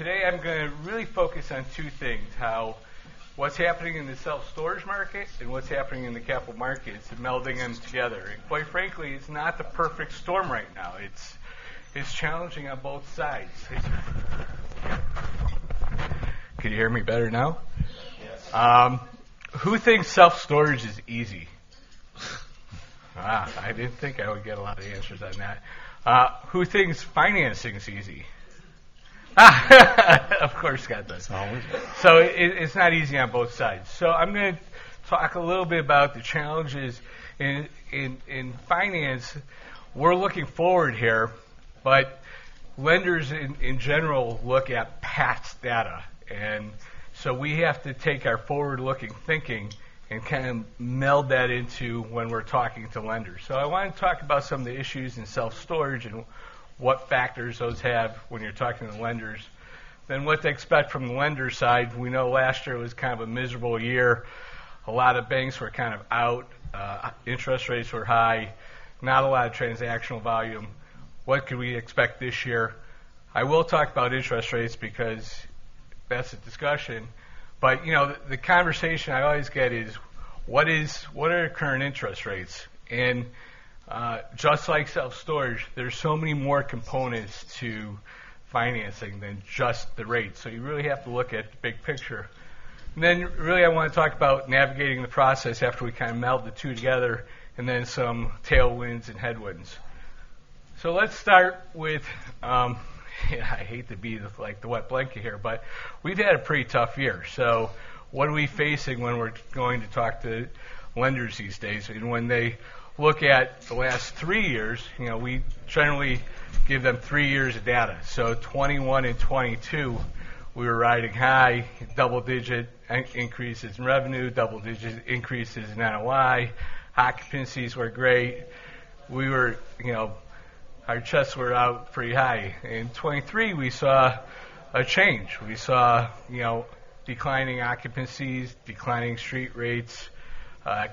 today I'm going to really focus on two things: what's happening in the self-storage market and what's happening in the capital markets, and melding them together. And quite frankly, it's not the perfect storm right now. It's challenging on both sides. Can you hear me better now? Yes. Who thinks self-storage is easy? I didn't think I would get a lot of answers on that. Who thinks financing is easy? Of course, Scott does. So it's not easy on both sides. So I'm going to talk a little bit about the challenges in finance. We're looking forward here, but lenders in general look at past data. And so we have to take our forward-looking thinking and kind of meld that into when we're talking to lenders. So I want to talk about some of the issues in self-storage and what factors those have when you're talking to lenders. Then what to expect from the lender side. We know last year was kind of a miserable year. A lot of banks were kind of out. Interest rates were high. Not a lot of transactional volume. What could we expect this year? I will talk about interest rates because that's a discussion. But the conversation I always get is, what are current interest rates? And just like self-storage, there's so many more components to financing than just the rate. So you really have to look at the big picture. And then really I want to talk about navigating the process after we kind of meld the two together, and then some tailwinds and headwinds. So let's start with, I hate to be like the wet blanket here, but we've had a pretty tough year. So what are we facing when we're going to talk to lenders these days? And when they look at the last 3 years, we generally give them 3 years of data. So 21 and 22, we were riding high, double-digit increases in revenue, double-digit increases in NOI, occupancies were great. We were, our chests were out pretty high. In 23, we saw a change. We saw, declining occupancies, declining street rates,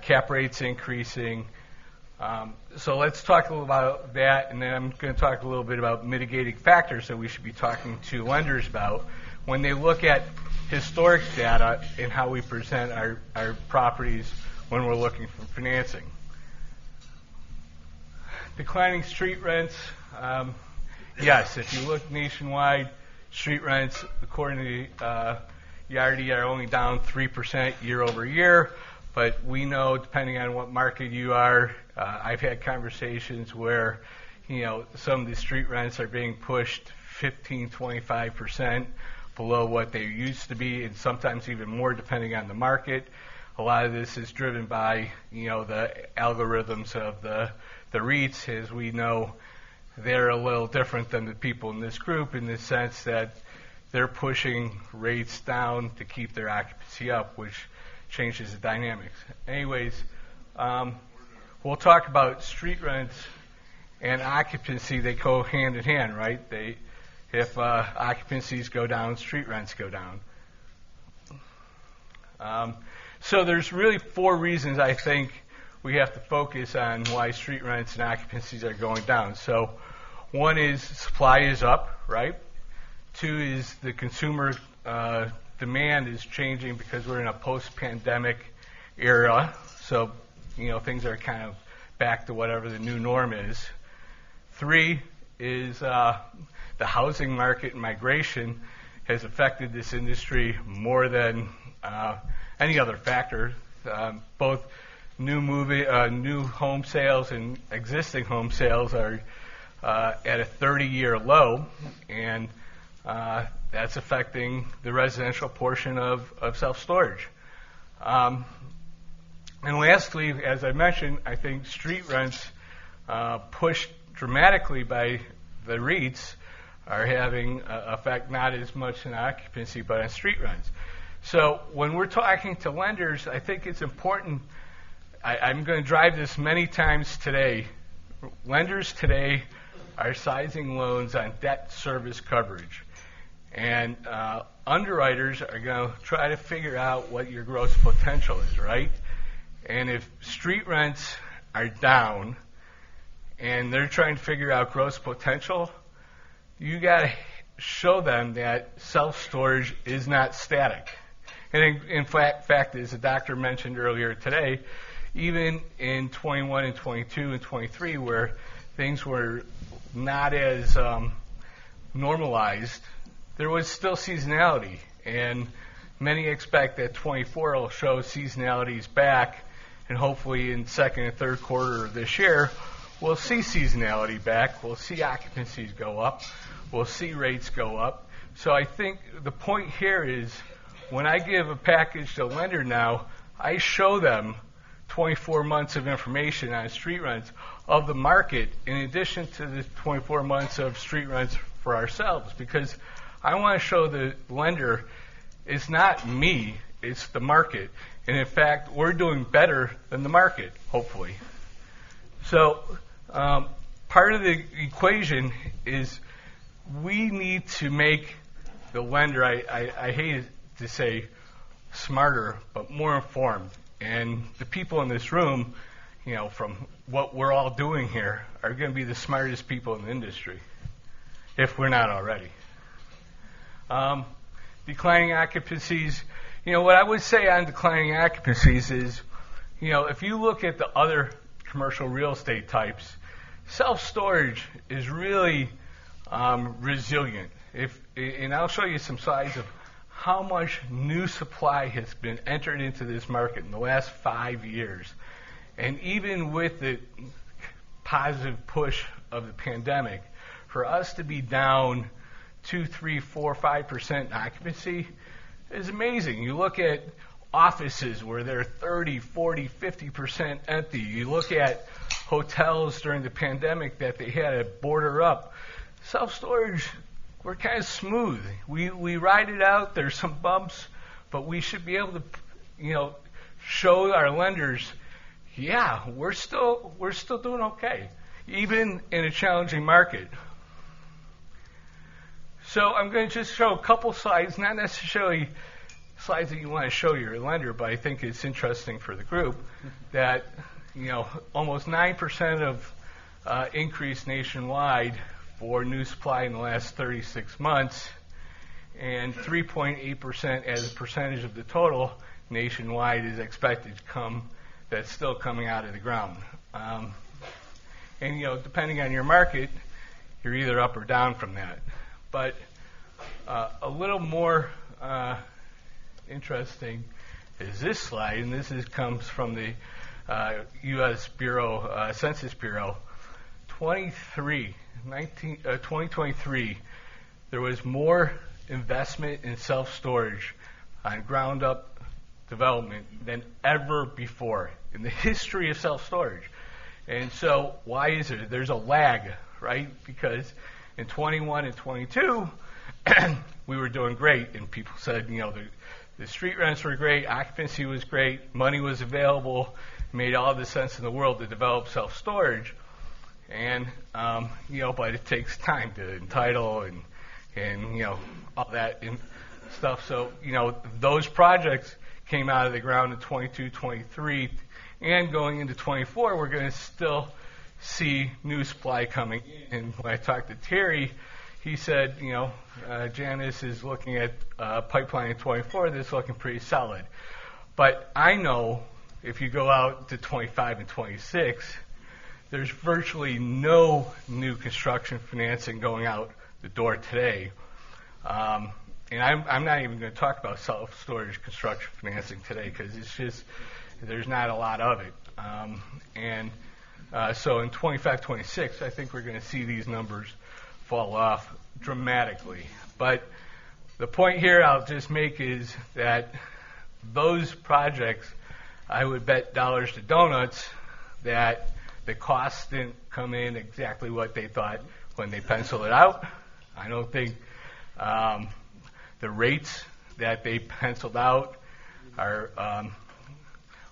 cap rates increasing. So let's talk a little about that, and then I'm going to talk a little bit about mitigating factors that we should be talking to lenders about when they look at historic data and how we present our properties when we're looking for financing. Declining street rents. Yes, if you look nationwide, street rents, according to Yardi, are only down 3% year over year. But we know, depending on what market you are, I've had conversations where, some of the street rents are being pushed 15, 25% below what they used to be, and sometimes even more depending on the market. A lot of this is driven by, the algorithms of the REITs. As we know, they're a little different than the people in this group in the sense that they're pushing rates down to keep their occupancy up, which changes the dynamics. Anyways, we'll talk about street rents and occupancy. They go hand in hand, right? If occupancies go down, street rents go down. So there's really 4 reasons I think we have to focus on why street rents and occupancies are going down. So 1 is supply is up, right? 2 is the consumer demand is changing because we're in a post-pandemic era. So, things are kind of back to whatever the new norm is. 3 is the housing market and migration has affected this industry more than any other factor. Both new home sales and existing home sales are at a 30-year low, and that's affecting the residential portion of self-storage. And lastly, as I mentioned, I think street rents pushed dramatically by the REITs are having effect not as much in occupancy but on street rents. So when we're talking to lenders, I think it's important. I'm going to drive this many times today. Lenders today are sizing loans on debt service coverage. And underwriters are going to try to figure out what your gross potential is, right? And if street rents are down and they're trying to figure out gross potential, you got to show them that self-storage is not static. And in fact, as the doctor mentioned earlier today, even in 21 and 22 and 23, where things were not as normalized, there was still seasonality. And many expect that 24 will show seasonality is back, and hopefully in second and third quarter of this year, we'll see seasonality back. We'll see occupancies go up. We'll see rates go up. So I think the point here is when I give a package to a lender now, I show them 24 months of information on street rents of the market in addition to the 24 months of street rents for ourselves, because I want to show the lender it's not me, it's the market. And in fact, we're doing better than the market, hopefully. So part of the equation is we need to make the lender, I hate to say smarter, but more informed. And the people in this room, you know, from what we're all doing here, are going to be the smartest people in the industry, if we're not already. Declining occupancies. You know, what I would say on declining occupancies is, you know, if you look at the other commercial real estate types, self-storage is really resilient. And I'll show you some slides of how much new supply has been entered into this market in the last 5 years. And even with the positive push of the pandemic, for us to be down 2, 3, 4, 5% in occupancy is amazing. You look at offices where they're 30, 40, 50% empty. You look at hotels during the pandemic that they had to border up. Self-storage, we're kind of smooth. We ride it out. There's some bumps, but we should be able to, you know, show our lenders, yeah, we're still doing okay, even in a challenging market. So I'm going to just show a couple slides, not necessarily slides that you want to show your lender, but I think it's interesting for the group that, you know, almost 9% of increase nationwide for new supply in the last 36 months, and 3.8% as a percentage of the total nationwide is expected to come, that's still coming out of the ground. And, you know, depending on your market, you're either up or down from that. But a little more interesting is this slide, and this comes from the U.S. Bureau, Census Bureau. 2023, there was more investment in self-storage on ground-up development than ever before in the history of self-storage. And so why is it? There's a lag, right? Because in 21 and 22, we were doing great, and people said, you know, the street rents were great, occupancy was great, money was available, made all the sense in the world to develop self-storage. And, you know, but it takes time to entitle and you know, all that stuff. So, you know, those projects came out of the ground in 22, 23, and going into 24, we're going to still see new supply coming in. And when I talked to Terry, he said, you know, Janice is looking at pipeline in 24 that's looking pretty solid. But I know if you go out to 25 and 26, there's virtually no new construction financing going out the door today. And I'm not even going to talk about self-storage construction financing today because it's just, there's not a lot of it. So in 25, 26, I think we're going to see these numbers fall off dramatically. But the point here I'll just make is that those projects, I would bet dollars to donuts that the costs didn't come in exactly what they thought when they penciled it out. I don't think the rates that they penciled out are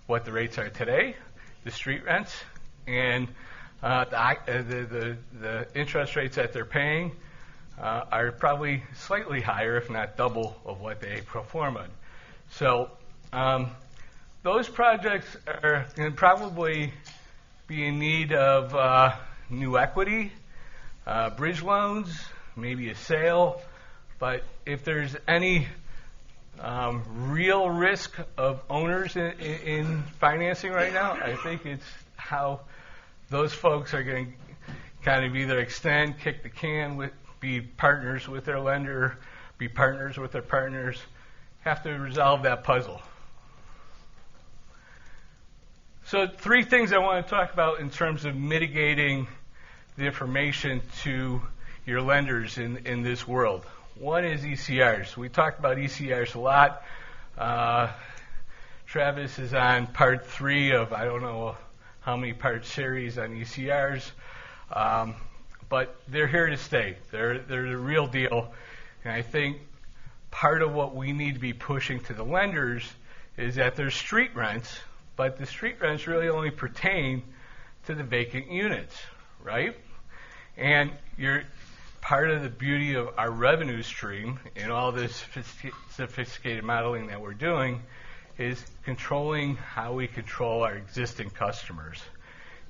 what the rates are today, the street rents, and the interest rates that they're paying are probably slightly higher, if not double, of what they pro forma. So those projects are going to probably be in need of new equity, bridge loans, maybe a sale. But if there's any real risk of owners in financing right now, I think it's how those folks are going to kind of either extend, kick the can, be partners with their lender, be partners with their partners, have to resolve that puzzle. So 3 things I want to talk about in terms of mitigating the information to your lenders in this world. One is ECRs. We talked about ECRs a lot. Travis is on part 3 of I don't know how many part series on ECRs, but they're here to stay. They're the real deal, and I think part of what we need to be pushing to the lenders is that there's street rents, but the street rents really only pertain to the vacant units, right? And part of the beauty of our revenue stream and all this sophisticated modeling that we're doing is controlling how we control our existing customers.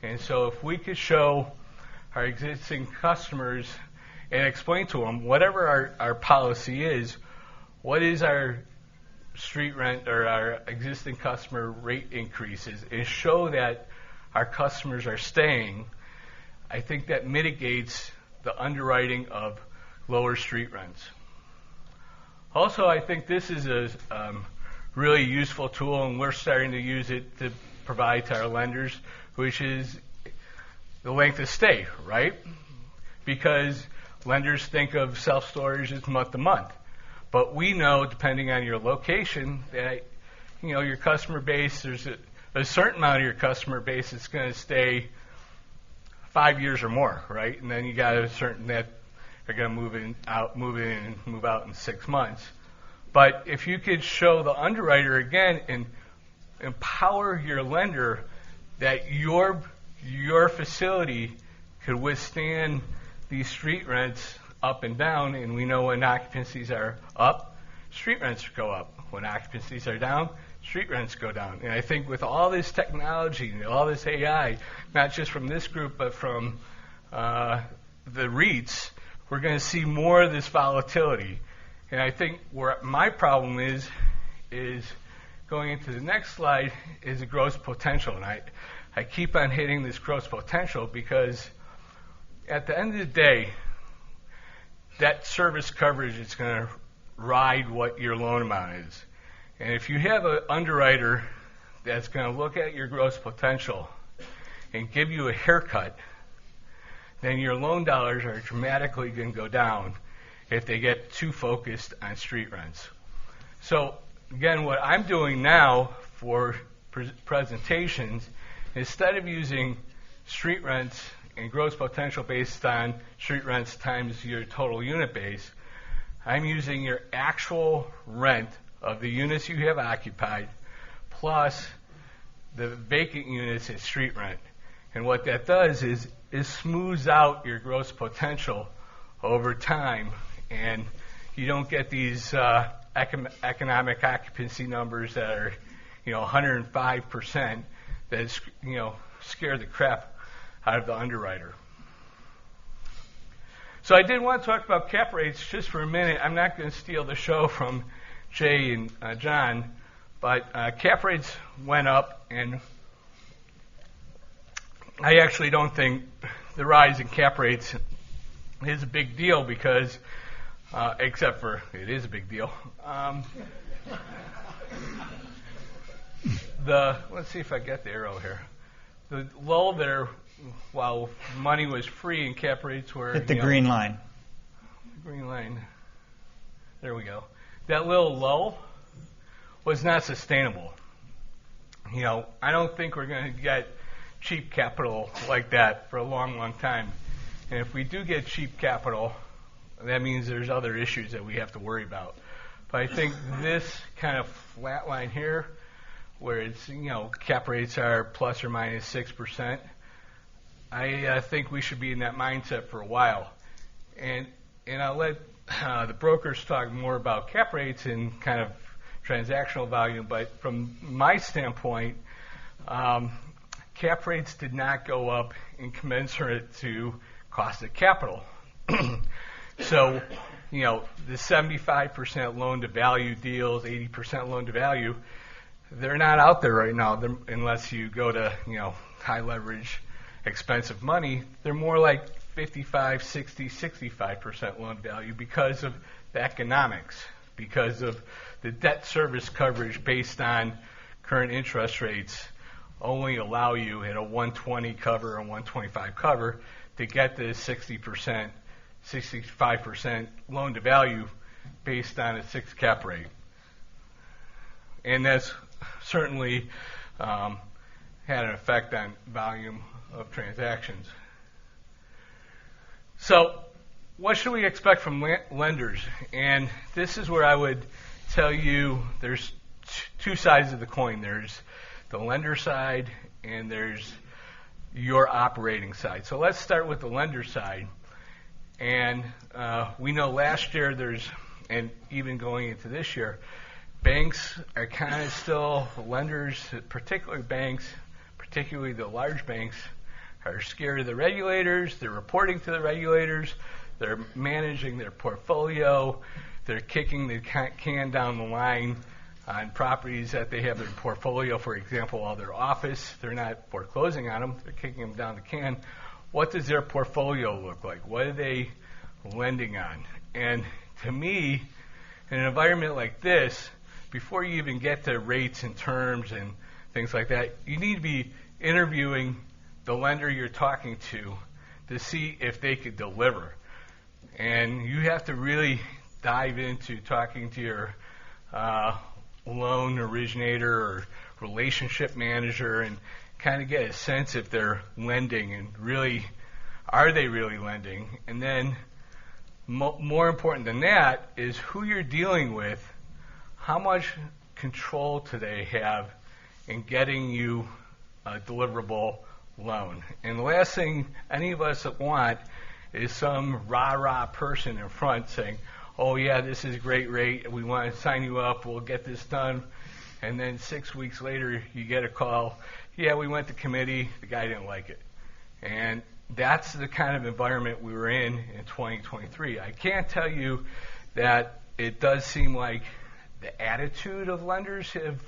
And so if we could show our existing customers and explain to them whatever our policy is, what is our street rent or our existing customer rate increases, and show that our customers are staying, I think that mitigates the underwriting of lower street rents. Also, I think this is a really useful tool, and we're starting to use it to provide to our lenders, which is the length of stay, right? Because lenders think of self-storage as month to month. But we know, depending on your location, that your customer base, there's a certain amount of your customer base that's going to stay 5 years or more, right? And then you got a certain that are going to move in and move out in 6 months. But if you could show the underwriter again and empower your lender that your facility could withstand these street rents up and down, and we know when occupancies are up, street rents go up. When occupancies are down, street rents go down. And I think with all this technology and all this AI, not just from this group but from the REITs, we're going to see more of this volatility. And I think where my problem is going into the next slide is the gross potential. And I keep on hitting this gross potential because at the end of the day, that service coverage is going to ride what your loan amount is. And if you have an underwriter that's going to look at your gross potential and give you a haircut, then your loan dollars are dramatically going to go down if they get too focused on street rents. So again, what I'm doing now for presentations, instead of using street rents and gross potential based on street rents times your total unit base, I'm using your actual rent of the units you have occupied plus the vacant units at street rent. And what that does is smooths out your gross potential over time, and you don't get these economic occupancy numbers that are 105% that scare the crap out of the underwriter. So I did want to talk about cap rates just for a minute. I'm not going to steal the show from Jay and John, but cap rates went up, and I actually don't think the rise in cap rates is a big deal because, except for it is a big deal. Let's see if I get the arrow here. The lull there, while money was free and cap rates were... Hit the green line. Green line. There we go. That little lull was not sustainable. I don't think we're going to get cheap capital like that for a long, long time. And if we do get cheap capital, that means there's other issues that we have to worry about. But I think this kind of flat line here, where it's, cap rates are plus or minus 6%, I think we should be in that mindset for a while. And I'll let the brokers talk more about cap rates and kind of transactional value, but from my standpoint, cap rates did not go up in commensurate to cost of capital. So the 75% loan to value deals, 80% loan to value, they're not out there right now unless you go to, high leverage, expensive money. They're more like 55, 60, 65% loan to value because of the economics, because of the debt service coverage based on current interest rates only allow you at a 120 cover and 125 cover to get the 60%, 65% loan to value based on a 6 cap rate. And that's certainly had an effect on volume of transactions. So what should we expect from lenders? And this is where I would tell you there's two sides of the coin. There's the lender side and there's your operating side. So let's start with the lender side. And we know last year and even going into this year, banks are kind of still, lenders, particularly banks, particularly the large banks, are scared of the regulators. They're reporting to the regulators. They're managing their portfolio. They're kicking the can down the line on properties that they have in their portfolio. For example, all their office, they're not foreclosing on them. They're kicking them down the can. What does their portfolio look like? What are they lending on? And to me, in an environment like this, before you even get to rates and terms and things like that, you need to be interviewing the lender you're talking to see if they could deliver. And you have to really dive into talking to your loan originator or relationship manager and kind of get a sense if they're lending and really, are they really lending? And then more important than that is who you're dealing with, how much control do they have in getting you a deliverable loan. And the last thing any of us want is some rah-rah person in front saying, oh yeah, this is a great rate, we want to sign you up, we'll get this done. And then 6 weeks later, you get a call, yeah, we went to committee, the guy didn't like it. And that's the kind of environment we were in 2023. I can't tell you that it does seem like the attitude of lenders have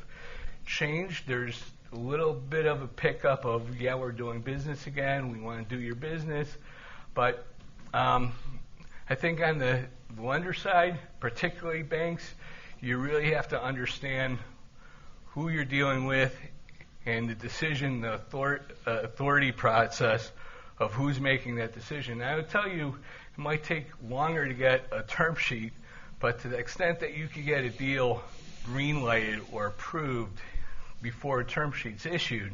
changed. There's a little bit of a pickup of, yeah, we're doing business again, we want to do your business. But I think on the lender side, particularly banks, you really have to understand who you're dealing with and the decision, the authority process of who's making that decision. And I would tell you it might take longer to get a term sheet, but to the extent that you could get a deal green-lighted or approved before a term sheet's issued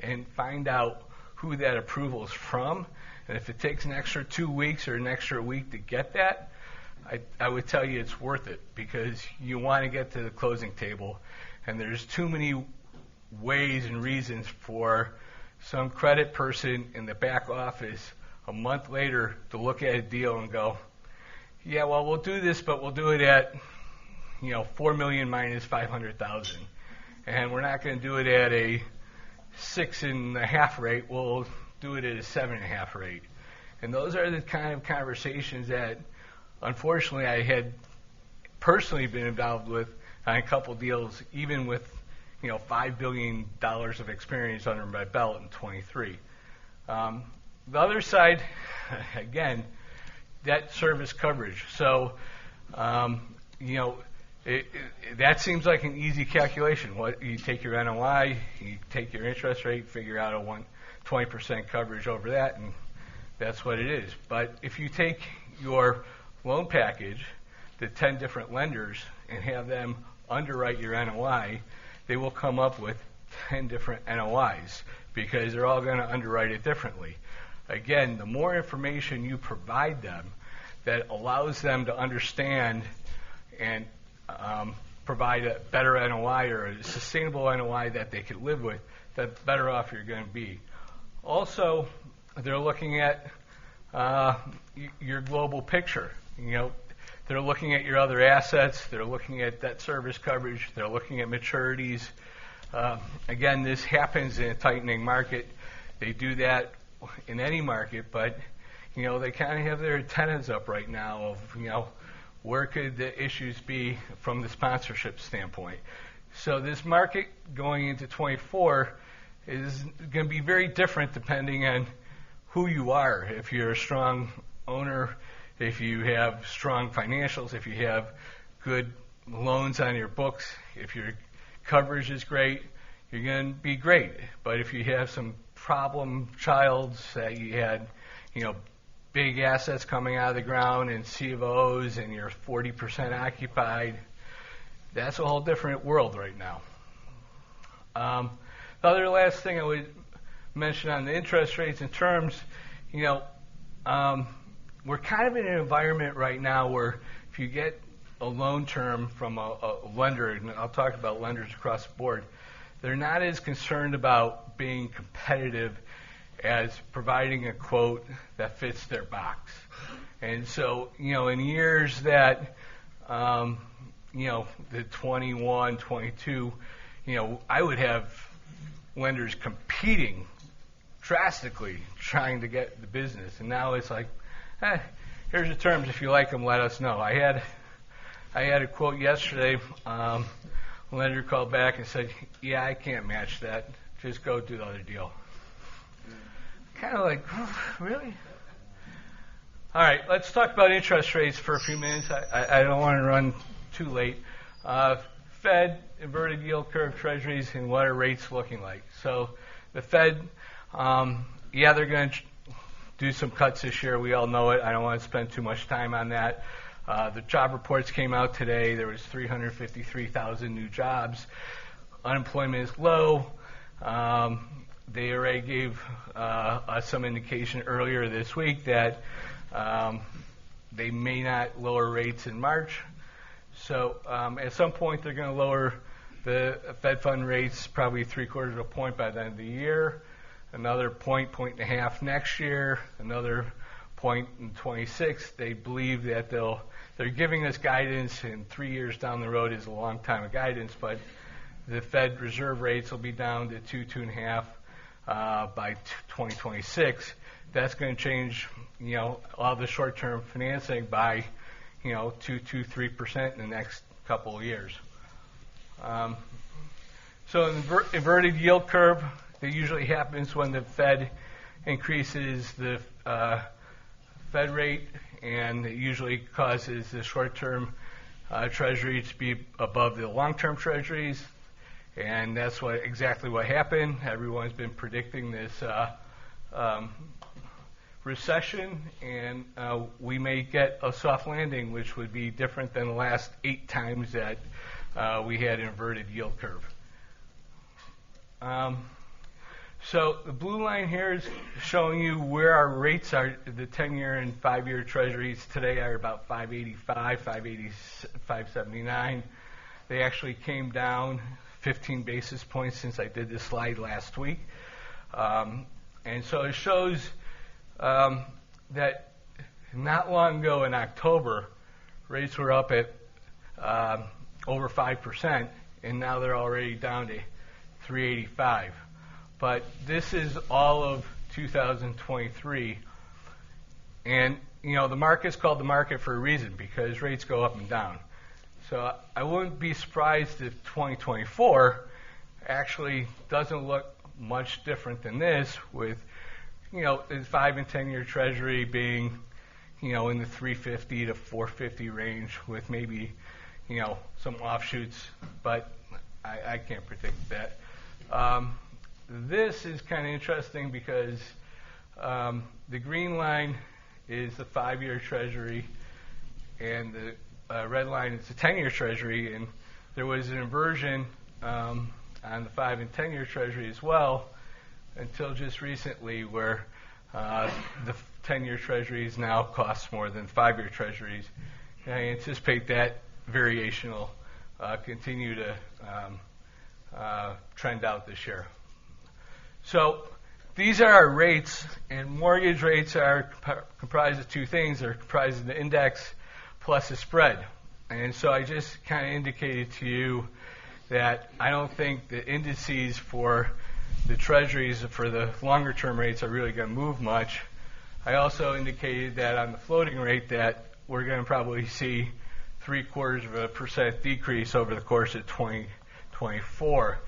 and find out who that approval is from, and if it takes an extra 2 weeks or an extra week to get that, I would tell you it's worth it because you want to get to the closing table, and there's too many ways and reasons for some credit person in the back office a month later to look at a deal and go, yeah, well, we'll do this, but we'll do it at, $4 million minus $500,000, and we're not going to do it at a 6.5 rate. We'll do it at a 7.5 rate. And those are the kind of conversations that, unfortunately, I had personally been involved with on a couple deals, even with $5 billion of experience under my belt in 23. The other side, again, debt service coverage. So, that seems like an easy calculation. You take your NOI, you take your interest rate, figure out a 20% coverage over that, and that's what it is. But if you take your loan package, the 10 different lenders, and have them underwrite your NOI, they will come up with 10 different NOIs because they're all going to underwrite it differently. Again, the more information you provide them that allows them to understand and provide a better NOI or a sustainable NOI that they could live with, the better off you're going to be. Also, they're looking at your global picture. They're looking at your other assets. They're looking at debt service coverage. They're looking at maturities. Again, this happens in a tightening market. They do that in any market, but they kind of have their antennas up right now of, where could the issues be from the sponsorship standpoint. So this market going into 24 is going to be very different depending on who you are. If you're a strong owner, if you have strong financials, if you have good loans on your books, if your coverage is great, you're going to be great. But if you have some problem childs that you had, big assets coming out of the ground and C of O's and you're 40% occupied, that's a whole different world right now. The other last thing I would mention on the interest rates and terms, we're kind of in an environment right now where if you get a loan term from a lender, and I'll talk about lenders across the board, they're not as concerned about being competitive as providing a quote that fits their box. And so, in years that, the 21, 22, I would have lenders competing drastically trying to get the business. And now it's like, here's the terms. If you like them, let us know. I had a quote yesterday. A lender called back and said, yeah, I can't match that. Just go do the other deal. Kind of like, really? All right, let's talk about interest rates for a few minutes. I don't want to run too late. Fed, inverted yield curve, treasuries, and what are rates looking like? So the Fed, they're going to do some cuts this year. We all know it. I don't want to spend too much time on that. The job reports came out today. There was 353,000 new jobs. Unemployment is low. They already gave us some indication earlier this week that they may not lower rates in March. So at some point they're going to lower the Fed fund rates probably 3/4 of a point by the end of the year, another point and a half next year, another point in 26. They believe that they're giving us guidance, and 3 years down the road is a long time of guidance, but the Fed reserve rates will be down to 2.5 by 2026. That's going to change, all the short-term financing by, 2-3% in the next couple of years. So an inverted yield curve that usually happens when the Fed increases the Fed rate, and it usually causes the short-term Treasury to be above the long-term Treasuries. And that's exactly what happened. Everyone's been predicting this recession, and we may get a soft landing, which would be different than the last 8 times that we had an inverted yield curve. So the blue line here is showing you where our rates are. The 10-year and 5-year Treasuries today are about 585, 579. They actually came down 15 basis points since I did this slide last week. And so it shows that not long ago in October, rates were up at over 5%, and now they're already down to 385. But this is all of 2023. And, the market's called the market for a reason, because rates go up and down. So I wouldn't be surprised if 2024 actually doesn't look much different than this, with, the 5 and 10-year Treasury being, in the 350 to 450 range, with maybe, some offshoots, but I can't predict that. This is kind of interesting because the green line is the 5-year Treasury, and the red line is the 10-year Treasury, and there was an inversion on the 5 and 10-year Treasury as well until just recently, where the 10-year Treasuries now cost more than 5-year Treasuries. And I anticipate that variation will continue to trend out this year. So these are our rates, and mortgage rates are comprised of 2 things. They're comprised of the index plus the spread. And so I just kind of indicated to you that I don't think the indices for the Treasuries for the longer term rates are really going to move much. I also indicated that on the floating rate that we're going to probably see 0.75% decrease over the course of 2024.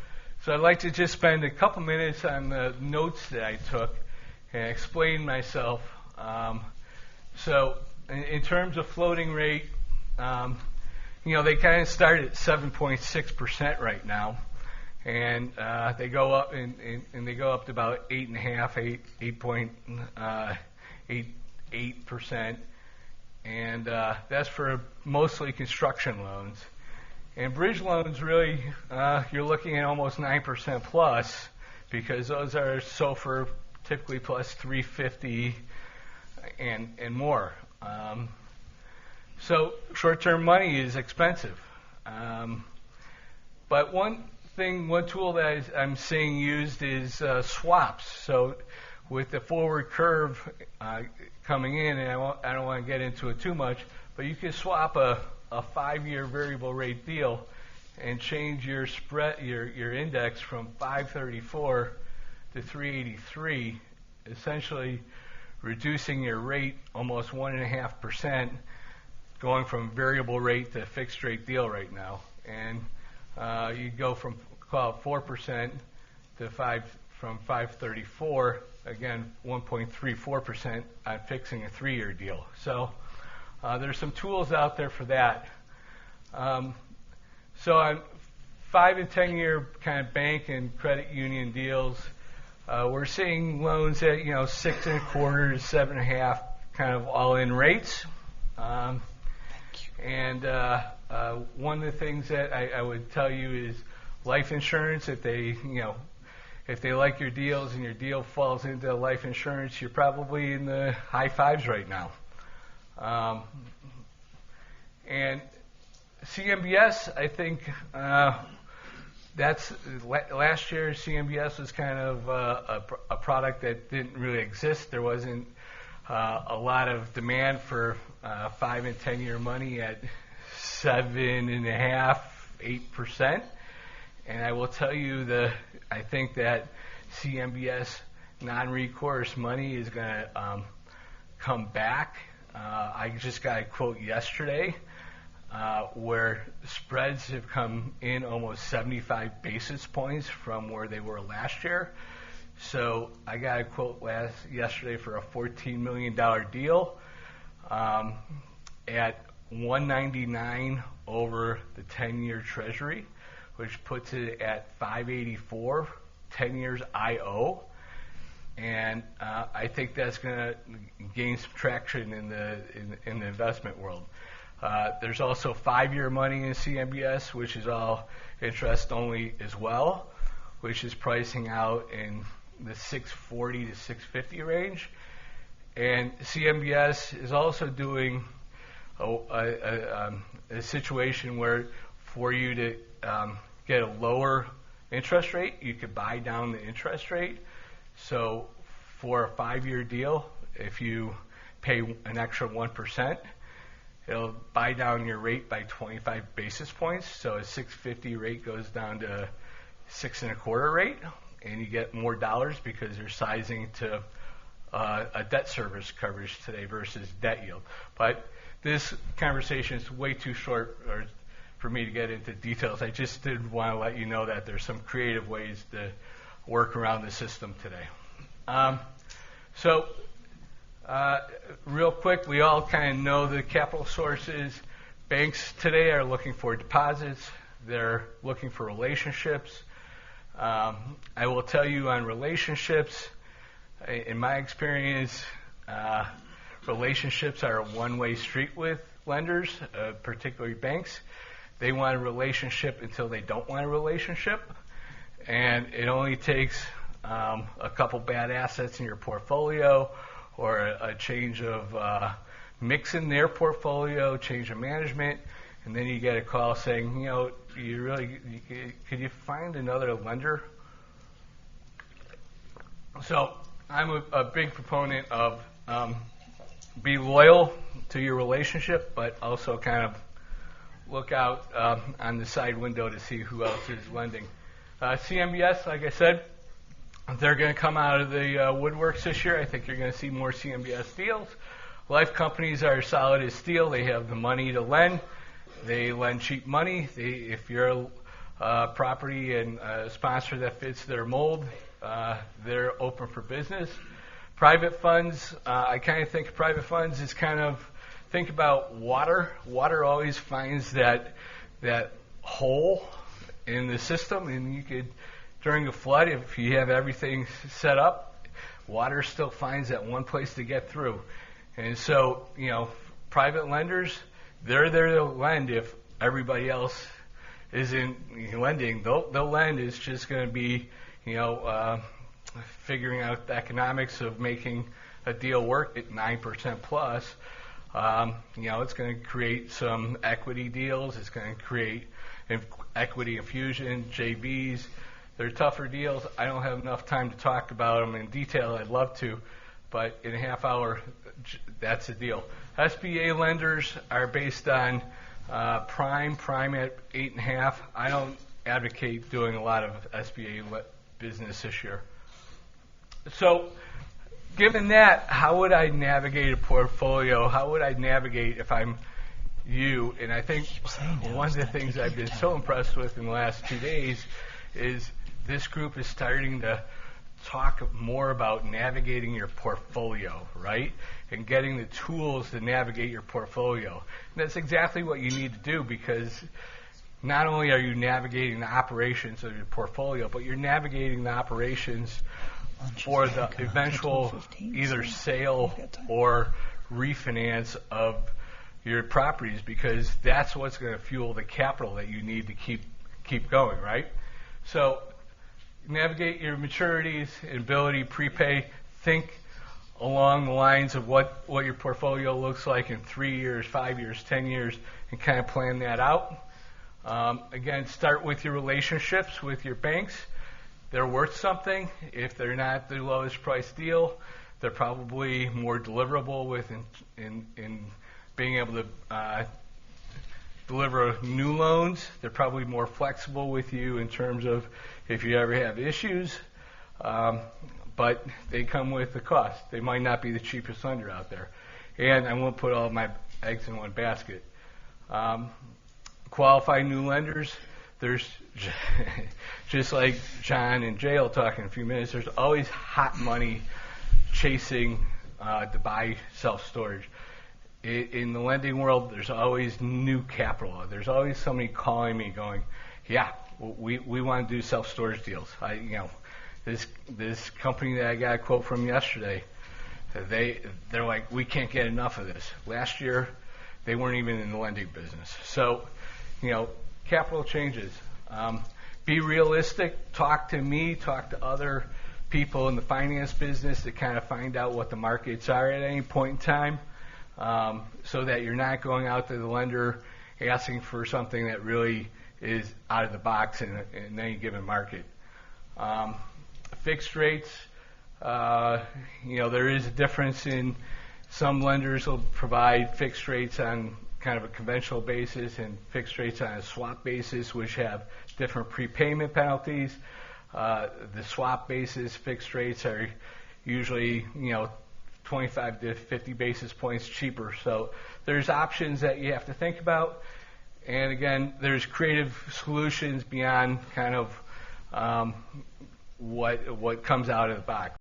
So I'd like to just spend a couple minutes on the notes that I took and explain myself. So in terms of floating rate, they kind of start at 7.6% right now, and they go up and they go up to about 8.8%, and that's for mostly construction loans. And bridge loans, really, you're looking at almost 9% plus, because those are SOFR typically plus 350 and more. So short-term money is expensive. But one tool that I'm seeing used is swaps. So with the forward curve coming in, and I don't want to get into it too much, but you can swap a 5-year variable rate deal and change your spread, your index from 534 to 383, essentially reducing your rate almost 1.5%, going from variable rate to fixed rate deal right now. And you go from, call it 4% to from 534, again 1.34% on fixing a 3-year deal. So there's some tools out there for that. So on 5 and 10-year kind of bank and credit union deals, we're seeing loans at 6.25 to 7.5 kind of all-in rates. And one of the things that I would tell you is life insurance. If they like your deals and your deal falls into life insurance, you're probably in the high 5s right now. And CMBS, I think that's last year. CMBS was kind of a product that didn't really exist. There wasn't a lot of demand for 5 and 10-year money at 7.5%, 8%. And I will tell you I think that CMBS non-recourse money is going to come back. I just got a quote yesterday where spreads have come in almost 75 basis points from where they were last year. So I got a quote yesterday for a $14 million deal at 199 over the 10-year Treasury, which puts it at 584, 10 years IO. And I think that's going to gain some traction in the investment world. There's also 5-year money in CMBS, which is all interest only as well, which is pricing out in the 640 to 650 range. And CMBS is also doing a situation where for you to get a lower interest rate, you could buy down the interest rate. So for a 5-year deal, if you pay an extra 1%, it'll buy down your rate by 25 basis points. So a 650 rate goes down to 6.25 rate, and you get more dollars because they're sizing to a debt service coverage today versus debt yield. But this conversation is way too short for me to get into details. I just did want to let you know that there's some creative ways to work around the system today. Real quick, we all kind of know the capital sources. Banks today are looking for deposits. They're looking for relationships. I will tell you on relationships, in my experience, relationships are a one-way street with lenders, particularly banks. They want a relationship until they don't want a relationship. And it only takes a couple bad assets in your portfolio or a change of mix in their portfolio, change of management, and then you get a call saying, could you find another lender? So I'm a big proponent of be loyal to your relationship, but also kind of look out on the side window to see who else is lending. CMBS, like I said, They're going to come out of the woodworks this year. I think you're going to see more CMBS deals. Life companies are solid as steel. They have the money to lend. They lend cheap money. If you're a property and a sponsor that fits their mold, they're open for business. Private funds, I kind of think of private funds as think about water. Water always finds that hole in the system, and you could, during a flood, if you have everything set up, water still finds that one place to get through. And so, private lenders, they're there to lend if everybody else isn't lending. They'll lend. It's just going to be, figuring out the economics of making a deal work at 9% plus. It's going to create some equity deals. It's going to create equity infusion, JVs. They're tougher deals. I don't have enough time to talk about them in detail. I'd love to, but in a half hour, that's the deal. SBA lenders are based on prime at 8.5. I don't advocate doing a lot of SBA business this year. So, given that, how would I navigate a portfolio? How would I navigate if I'm you? And I think one of the things I've been so impressed with in the last 2 days is this group is starting to talk more about navigating your portfolio, right? And getting the tools to navigate your portfolio. And that's exactly what you need to do, because not only are you navigating the operations of your portfolio, but you're navigating the operations for the eventual either sale or refinance of your properties, because that's what's going to fuel the capital that you need to keep going, right? So navigate your maturities, ability, prepay. Think along the lines of what your portfolio looks like in 3 years, 5 years, 10 years, and kind of plan that out. Again, start with your relationships with your banks. They're worth something. If they're not the lowest price deal, they're probably more deliverable in being able to deliver new loans. They're probably more flexible with you in terms of if you ever have issues, but they come with a cost. They might not be the cheapest lender out there. And I won't put all of my eggs in one basket. Qualified new lenders, there's just like John and Jay will talk in a few minutes, there's always hot money chasing to buy self-storage. In the lending world, there's always new capital. There's always somebody calling me going, yeah, we want to do self-storage deals. This company that I got a quote from yesterday, they're like, we can't get enough of this. Last year, they weren't even in the lending business. So, capital changes. Be realistic. Talk to me. Talk to other people in the finance business to kind of find out what the markets are at any point in time, so that you're not going out to the lender asking for something that really is out of the box in any given market. Fixed rates. There is a difference in some lenders will provide fixed rates on kind of a conventional basis and fixed rates on a swap basis, which have different prepayment penalties. The swap basis fixed rates are usually, 25 to 50 basis points cheaper. So there's options that you have to think about. And again, there's creative solutions beyond kind of what comes out of the box.